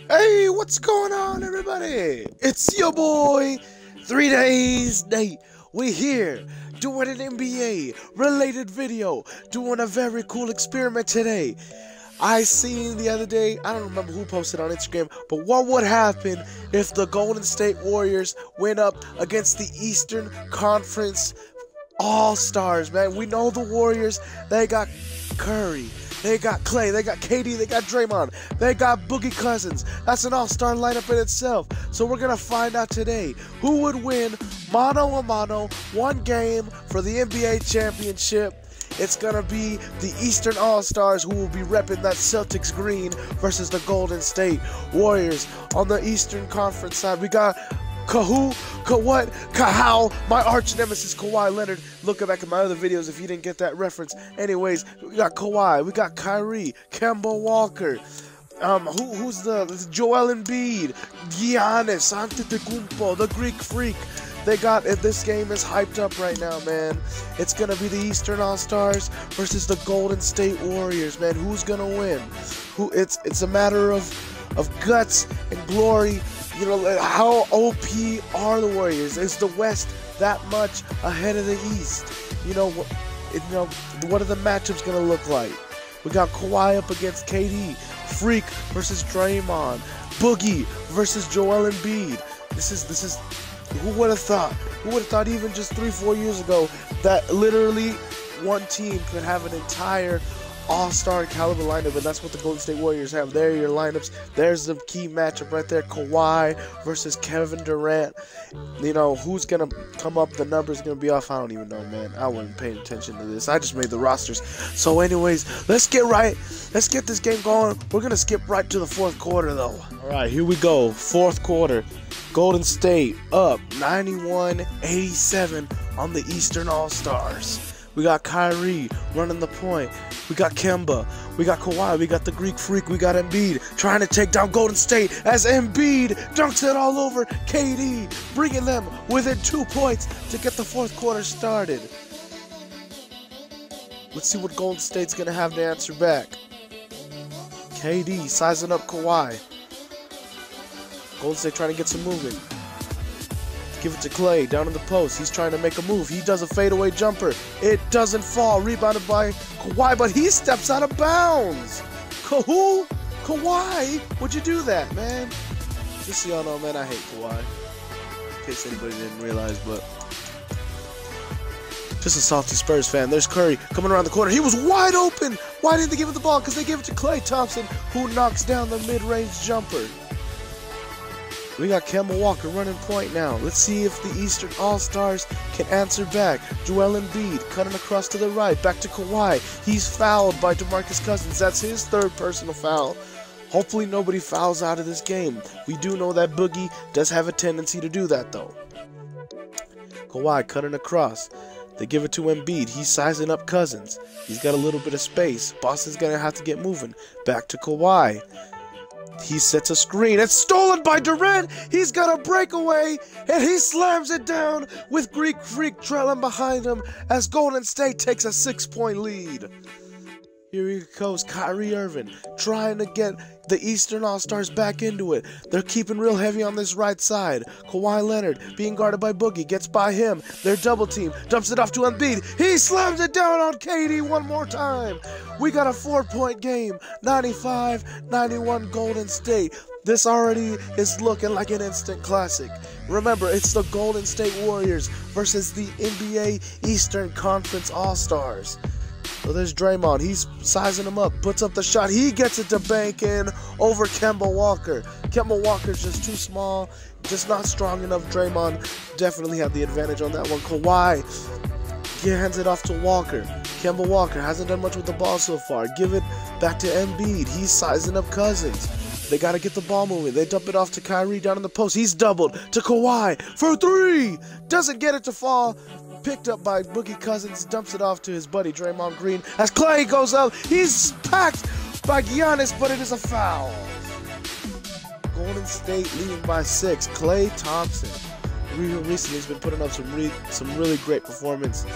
Hey, what's going on, everybody? It's your boy, 3DaysNate. We here doing an NBA related video, doing a very cool experiment today. I seen the other day, I don't remember who posted on Instagram, but what would happen if the Golden State Warriors went up against the Eastern Conference All-Stars, man? We know the Warriors, they got Curry. They got Clay, they got KD, they got Draymond, they got Boogie Cousins. That's an all-star lineup in itself. So we're going to find out today who would win mano-a-mano, one game for the NBA championship. It's going to be the Eastern All-Stars who will be repping that Celtics green versus the Golden State Warriors. On the Eastern Conference side, we got Kahow, my arch nemesis Kawhi Leonard. Look back at my other videos if you didn't get that reference. Anyways, we got Kawhi, we got Kyrie, Kemba Walker, who's the Joel Embiid, Giannis Antetokounmpo, the Greek Freak. They got this game is hyped up right now, man. It's gonna be the Eastern All-Stars versus the Golden State Warriors, man. Who's gonna win? It's a matter of guts and glory. You know, how OP are the Warriors? Is the West that much ahead of the East? What are the matchups gonna look like? We got Kawhi up against KD, Freak versus Draymond, Boogie versus Joel Embiid. This is who would have thought? Who would have thought even just 3-4 years ago that literally one team could have an entire all-star caliber lineup, and that's what the Golden State Warriors have. There are your lineups. There's the key matchup right there. Kawhi versus Kevin Durant. Who's gonna come up? The number's gonna be off. I don't even know, man. I wasn't paying attention to this. I just made the rosters. So anyways, let's get this game going. We're gonna skip right to the fourth quarter though. Alright, here we go. Fourth quarter. Golden State up 91-87 on the Eastern All-Stars. We got Kyrie running the point. We got Kemba. We got Kawhi. We got the Greek Freak. We got Embiid trying to take down Golden State as Embiid dunks it all over KD, bringing them within 2 points to get the fourth quarter started. Let's see what Golden State's going to have to answer back. KD sizing up Kawhi. Golden State trying to get some movement. Give it to Clay, down in the post. He's trying to make a move. He does a fadeaway jumper. It doesn't fall. Rebounded by Kawhi, but he steps out of bounds. Kawhi? Would you do that, man? Just so y'all know, man, I hate Kawhi. In case anybody didn't realize, but just a salty Spurs fan. There's Curry coming around the corner. He was wide open. Why didn't they give him the ball? Because they gave it to Klay Thompson, who knocks down the mid-range jumper. We got Kemba Walker running point now. Let's see if the Eastern All-Stars can answer back. Joel Embiid cutting across to the right. Back to Kawhi. He's fouled by DeMarcus Cousins. That's his third personal foul. Hopefully nobody fouls out of this game. We do know that Boogie does have a tendency to do that, though. Kawhi cutting across. They give it to Embiid. He's sizing up Cousins. He's got a little bit of space. Boston's going to have to get moving. Back to Kawhi. He sets a screen. It's stolen by Durant. He's got a breakaway, and he slams it down with Greek Freak trailing behind him as Golden State takes a 6-point lead. Here he goes, Kyrie Irving, trying to get the Eastern All-Stars back into it. They're keeping real heavy on this right side. Kawhi Leonard being guarded by Boogie, gets by him. They're double team, dumps it off to Embiid. He slams it down on KD one more time. We got a 4-point game, 95-91 Golden State. This already is looking like an instant classic. Remember, it's the Golden State Warriors versus the NBA Eastern Conference All-Stars. So there's Draymond. He's sizing him up. Puts up the shot. He gets it to bank in over Kemba Walker. Kemba Walker's just too small. Just not strong enough. Draymond definitely had the advantage on that one. Kawhi, he hands it off to Walker. Kemba Walker hasn't done much with the ball so far. Give it back to Embiid. He's sizing up Cousins. They got to get the ball moving. They dump it off to Kyrie down in the post. He's doubled to Kawhi for 3. Doesn't get it to fall. Picked up by Boogie Cousins, dumps it off to his buddy Draymond Green. As Clay goes up, he's packed by Giannis, but it is a foul. Golden State leading by 6. Klay Thompson recently has been putting up some really great performances.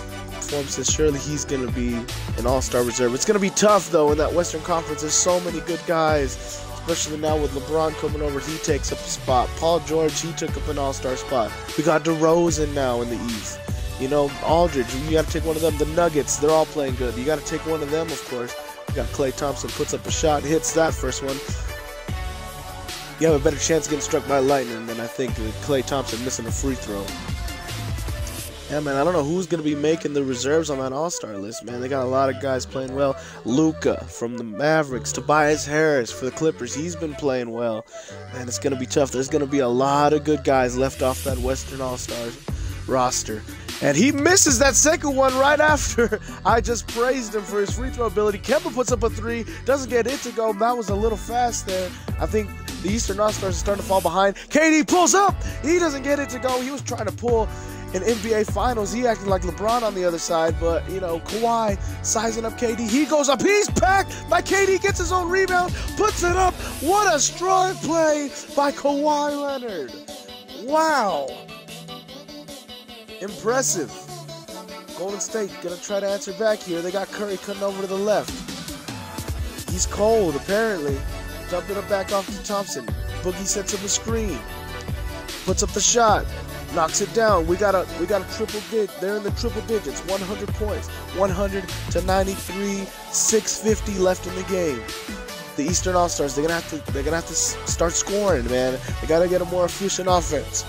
Surely he's going to be an all-star reserve. It's going to be tough, though, in that Western Conference. There's so many good guys. especially now with LeBron coming over. He takes up a spot. Paul George, he took up an all-star spot. We got DeRozan now in the East. You know, Aldridge, you got to take one of them. The Nuggets, they're all playing good. You got to take one of them, of course. You got Klay Thompson, puts up a shot, hits that first one. You have a better chance of getting struck by lightning than I think Klay Thompson missing a free throw. Yeah, man, I don't know who's going to be making the reserves on that all-star list, man. They got a lot of guys playing well. Luka from the Mavericks, Tobias Harris for the Clippers. He's been playing well. Man, it's going to be tough. There's going to be a lot of good guys left off that Western All-Stars roster. And he misses that second one right after I just praised him for his free throw ability. Kemba puts up a three, doesn't get it to go. That was a little fast there. I think the Eastern All-Stars are starting to fall behind. KD pulls up. He doesn't get it to go. He was trying to pull in NBA Finals. He acted like LeBron on the other side, but, you know, Kawhi sizing up KD. He goes up. He's packed by KD, gets his own rebound, puts it up. What a strong play by Kawhi Leonard. Wow. Impressive. Golden State gonna try to answer back here. They got Curry cutting over to the left. He's cold, apparently. Dumping it back off to Thompson. Boogie sets up a screen. Puts up the shot. Knocks it down. We got a triple digit. They're in the triple digits. 100 points. 100 to 93. 650 left in the game. The Eastern All-Stars, they're gonna have to start scoring, man. They gotta get a more efficient offense.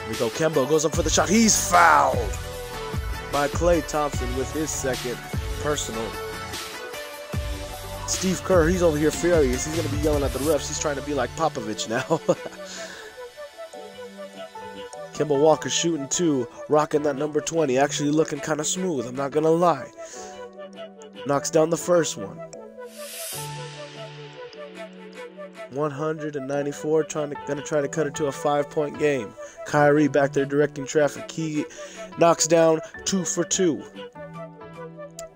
Here we go. Kemba goes up for the shot. He's fouled by Klay Thompson with his second personal. Steve Kerr, he's over here furious. He's going to be yelling at the refs. He's trying to be like Popovich now. Kemba Walker shooting two, rocking that number 20. Actually looking kind of smooth, I'm not going to lie. Knocks down the first one. 194, gonna try to cut it to a 5-point game. Kyrie back there directing traffic. He knocks down 2 for 2.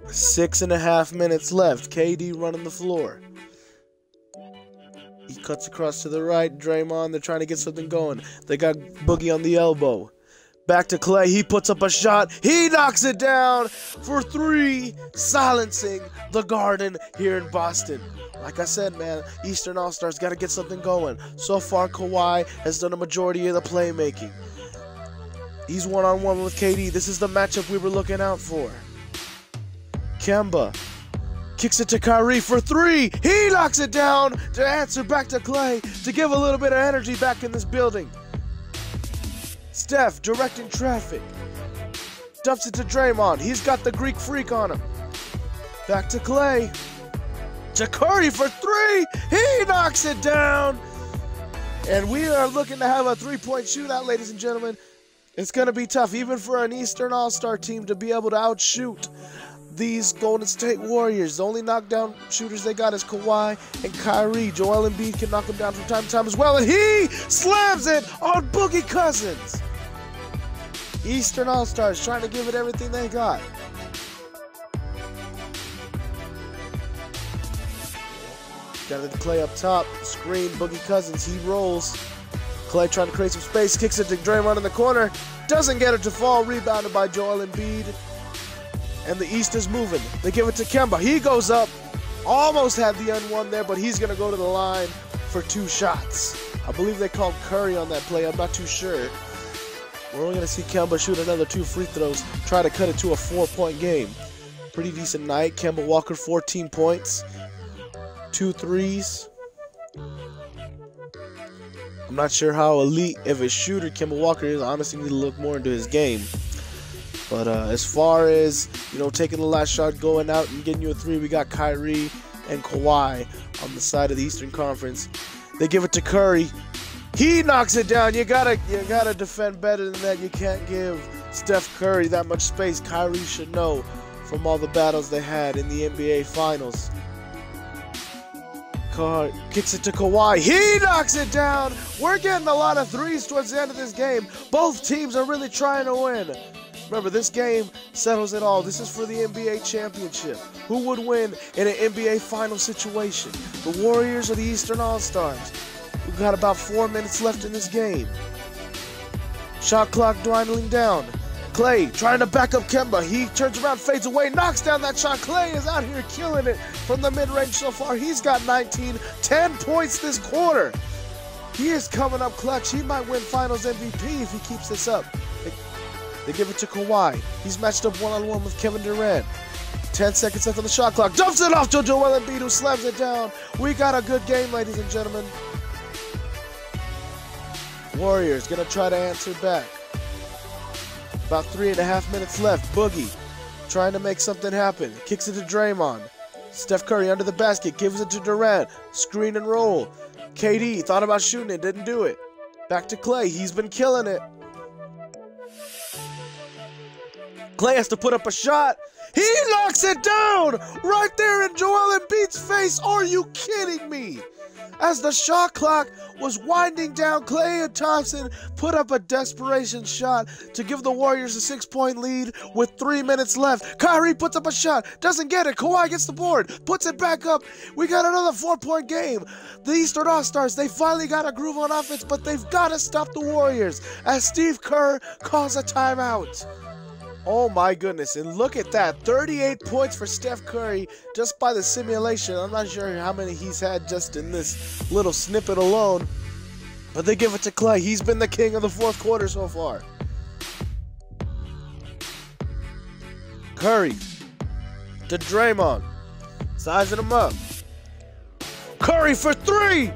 6.5 minutes left. KD running the floor. He cuts across to the right. Draymond, they're trying to get something going. They got Boogie on the elbow. Back to Klay. He puts up a shot. He knocks it down for 3, silencing the Garden here in Boston. Like I said, man, Eastern All-Stars got to get something going. So far, Kawhi has done a majority of the playmaking. He's one-on-one with KD. This is the matchup we were looking out for. Kemba kicks it to Kyrie for 3. He knocks it down to answer back to Klay to give a little bit of energy back in this building. Steph directing traffic. Dumps it to Draymond. He's got the Greek freak on him. Back to Klay. To Curry for 3. He knocks it down. And we are looking to have a 3-point shootout, ladies and gentlemen. It's going to be tough, even for an Eastern All-Star team, to be able to outshoot these Golden State Warriors. The only knockdown shooters they got is Kawhi and Kyrie. Joel Embiid can knock them down from time to time as well. And he slams it on Boogie Cousins. Eastern All-Stars trying to give it everything they got. Got it to Klay up top. Screen, Boogie Cousins. He rolls. Klay trying to create some space. Kicks it to Draymond in the corner. Doesn't get it to fall. Rebounded by Joel Embiid. And the East is moving. They give it to Kemba. He goes up. Almost had the N1 there, but he's going to go to the line for 2 shots. I believe they called Curry on that play. I'm not too sure. We're only going to see Kemba shoot another 2 free throws. Try to cut it to a 4-point game. Pretty decent night. Kemba Walker, 14 points. 2 threes. I'm not sure how elite of a shooter Kemba Walker is. I honestly need to look more into his game. But as far as, you know, taking the last shot, going out and getting you a 3, we got Kyrie and Kawhi on the side of the Eastern Conference. They give it to Curry. He knocks it down. You gotta defend better than that. You can't give Steph Curry that much space. Kyrie should know from all the battles they had in the NBA Finals. Kicks it to Kawhi. He knocks it down. We're getting a lot of 3s towards the end of this game. Both teams are really trying to win. Remember, this game settles it all. This is for the NBA championship. Who would win in an NBA final situation? The Warriors or the Eastern All-Stars? We've got about 4 minutes left in this game. Shot clock dwindling down. Clay trying to back up Kemba. He turns around, fades away, knocks down that shot. Clay is out here killing it from the mid-range so far. He's got 19, 10 points this quarter. He is coming up clutch. He might win Finals MVP if he keeps this up. They give it to Kawhi. He's matched up one-on-one with Kevin Durant. 10 seconds left on the shot clock. Dumps it off to Joel Embiid, who slams it down. We got a good game, ladies and gentlemen. Warriors gonna try to answer back. About 3.5 minutes left. Boogie trying to make something happen. Kicks it to Draymond. Steph Curry under the basket. Gives it to Durant. Screen and roll. KD thought about shooting it. Didn't do it. Back to Clay. He's been killing it. Clay has to put up a shot. He knocks it down right there in Joel Embiid's face. Are you kidding me? As the shot clock was winding down, Klay and Thompson put up a desperation shot to give the Warriors a 6-point lead with 3 minutes left. Kyrie puts up a shot, doesn't get it. Kawhi gets the board, puts it back up. We got another 4-point game. The Eastern All-Stars, they finally got a groove on offense, but they've got to stop the Warriors as Steve Kerr calls a timeout. Oh my goodness, and look at that, 38 points for Steph Curry just by the simulation. I'm not sure how many he's had just in this little snippet alone, but they give it to Klay. He's been the king of the fourth quarter so far. Curry to Draymond, sizing him up. Curry for three,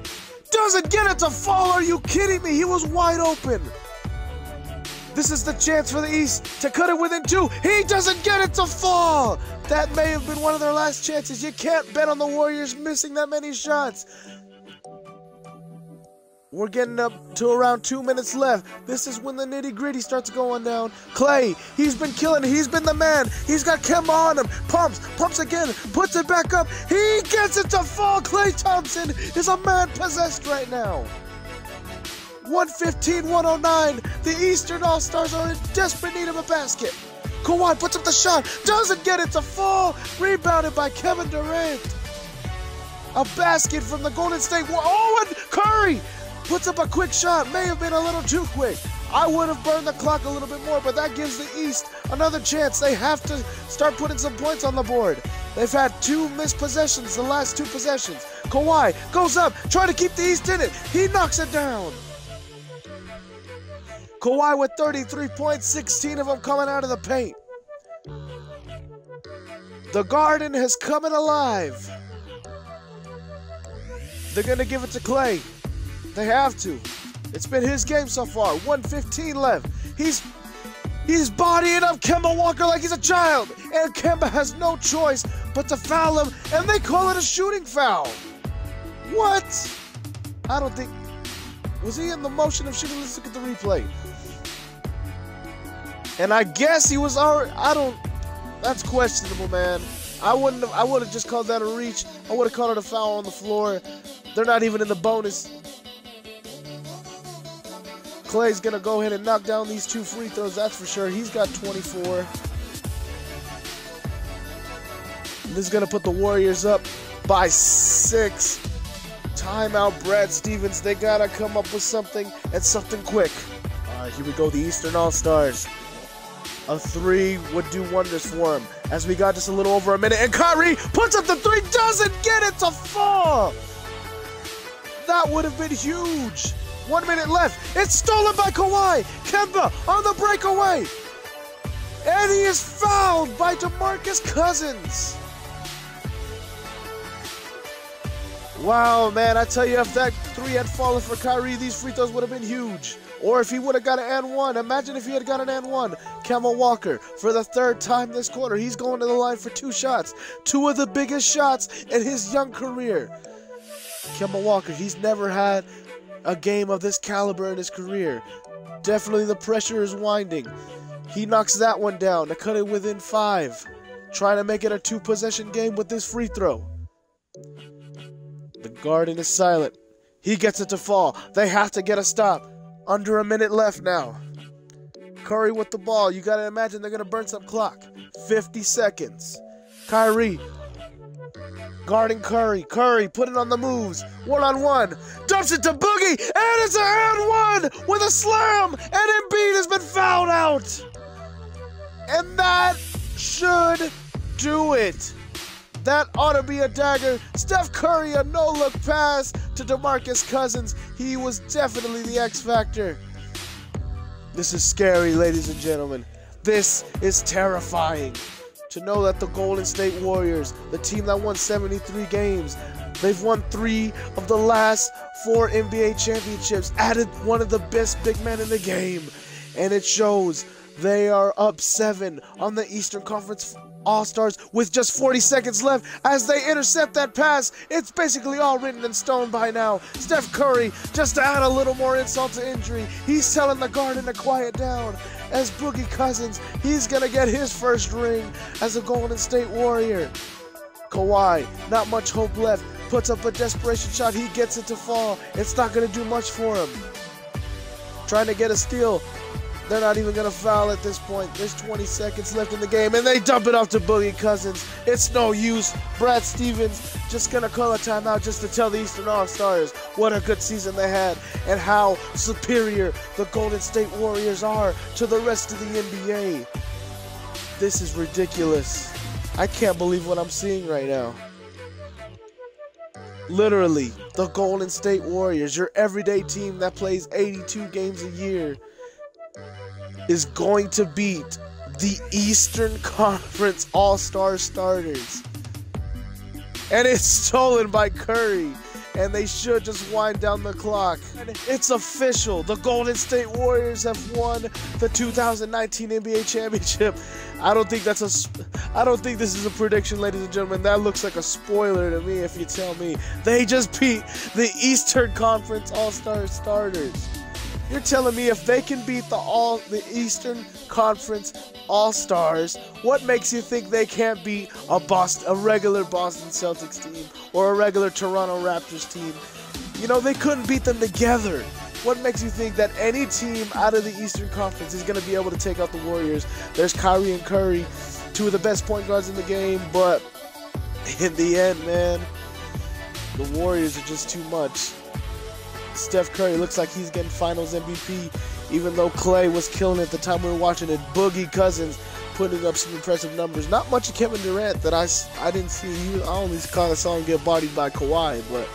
doesn't get it to fall. Are you kidding me? He was wide open. This is the chance for the East to cut it within 2. He doesn't get it to fall. That may have been one of their last chances. You can't bet on the Warriors missing that many shots. We're getting up to around 2 minutes left. This is when the nitty-gritty starts going down. Klay, he's been killing it. He's been the man. He's got Kemba on him. Pumps again, puts it back up. He gets it to fall. Klay Thompson is a man possessed right now. 115-109. The Eastern All-Stars are in desperate need of a basket. Kawhi puts up the shot, doesn't get it to fall. Rebounded by Kevin Durant. A basket from the Golden State. Oh, and Curry puts up a quick shot. May have been a little too quick. I would have burned the clock a little bit more, but that gives the East another chance. They have to start putting some points on the board. They've had 2 missed possessions, the last 2 possessions. Kawhi goes up, trying to keep the East in it. He knocks it down. Kawhi with 33 points, 16 of them coming out of the paint. The Garden has come alive. They're going to give it to Klay. They have to. It's been his game so far. 1:15 left. He's bodying up Kemba Walker like he's a child. And Kemba has no choice but to foul him. And they call it a shooting foul. What? I don't think... Was he in the motion of shooting? Let's look at the replay. And I guess he was already... That's questionable, man. I would have just called that a reach. I would have called it a foul on the floor. They're not even in the bonus. Klay's going to go ahead and knock down these 2 free throws, that's for sure. He's got 24. And this is going to put the Warriors up by 6. Timeout, Brad Stevens. They got to come up with something, and something quick. All right, here we go, the Eastern All-Stars. A 3 would do wonders for him, as we got just a little over a minute, and Kyrie puts up the 3, doesn't get it to fall. That would have been huge. 1 minute left. It's stolen by Kawhi. Kemba on the breakaway. And he is fouled by DeMarcus Cousins. Wow, man, I tell you, if that 3 had fallen for Kyrie, these free throws would have been huge. Or if he would have got an and 1. Imagine if he had got an and 1. Kemba Walker, for the 3rd time this quarter, he's going to the line for 2 shots. 2 of the biggest shots in his young career. Kemba Walker, he's never had a game of this caliber in his career. Definitely the pressure is winding. He knocks that one down to cut it within 5. Trying to make it a 2-possession game with this free throw. The Garden is silent. He gets it to fall. They have to get a stop. Under a minute left now. Curry with the ball. You got to imagine they're going to burn some clock. 50 seconds. Kyrie guarding Curry. Curry putting on the moves. 1-on-1. Dumps it to Boogie. And it's a and 1 with a slam. And Embiid has been fouled out. And that should do it. That ought to be a dagger. Steph Curry, a no-look pass to DeMarcus Cousins. He was definitely the X factor. This is scary, ladies and gentlemen. This is terrifying. To know that the Golden State Warriors, the team that won 73 games, they've won 3 of the last 4 NBA championships, added one of the best big men in the game, and it shows. They are up 7 on the Eastern Conference All-Stars with just 40 seconds left as they intercept that pass. It's basically all written in stone by now. Steph Curry, just to add a little more insult to injury, he's telling the Garden to quiet down. As Boogie Cousins, he's going to get his first ring as a Golden State Warrior. Kawhi, not much hope left, puts up a desperation shot. He gets it to fall. It's not going to do much for him. Trying to get a steal. They're not even going to foul at this point. There's 20 seconds left in the game, and they dump it off to Boogie Cousins. It's no use. Brad Stevens just going to call a timeout just to tell the Eastern All-Stars what a good season they had and how superior the Golden State Warriors are to the rest of the NBA. This is ridiculous. I can't believe what I'm seeing right now. Literally, the Golden State Warriors, your everyday team that plays 82 games a year, is going to beat the Eastern Conference All-Star starters. And it's stolen by Curry. And they should just wind down the clock. And it's official. The Golden State Warriors have won the 2019 NBA championship. I don't think this is a prediction, ladies and gentlemen. That looks like a spoiler to me if you tell me. They just beat the Eastern Conference All-Star starters. You're telling me if they can beat the Eastern Conference All-Stars, what makes you think they can't beat a regular Boston Celtics team or a regular Toronto Raptors team? You know, they couldn't beat them together. What makes you think that any team out of the Eastern Conference is going to be able to take out the Warriors? There's Kyrie and Curry, 2 of the best point guards in the game, but in the end, man, the Warriors are just too much. Steph Curry looks like he's getting Finals MVP, even though Clay was killing it at the time we were watching it. Boogie Cousins putting up some impressive numbers. Not much of Kevin Durant that I didn't see. I only kind of saw him get bodied by Kawhi, but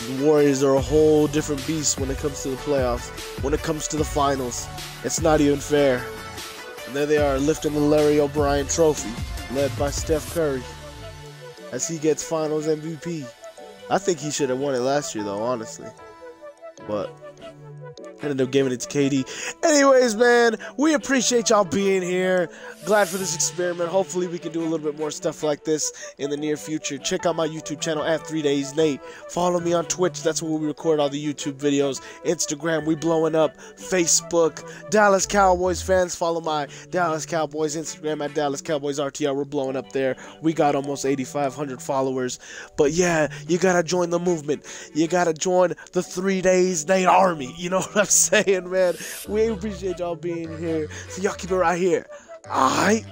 the Warriors are a whole different beast when it comes to the playoffs. When it comes to the finals, it's not even fair. And there they are, lifting the Larry O'Brien trophy, led by Steph Curry, as he gets Finals MVP. I think he should have won it last year, though, honestly. But ended up giving it to KD. Anyways, man, we appreciate y'all being here. Glad for this experiment. Hopefully we can do a little bit more stuff like this in the near future. Check out my YouTube channel at 3DaysNate. Follow me on Twitch. That's where we record all the YouTube videos. Instagram, we blowing up. Facebook, Dallas Cowboys fans, follow my Dallas Cowboys Instagram at Dallas Cowboys RTR. We're blowing up there. We got almost 8,500 followers. But yeah, you gotta join the movement. You gotta join the 3DaysNate army. You know what I'm saying, man? We appreciate y'all being here. So y'all keep it right here. Alright?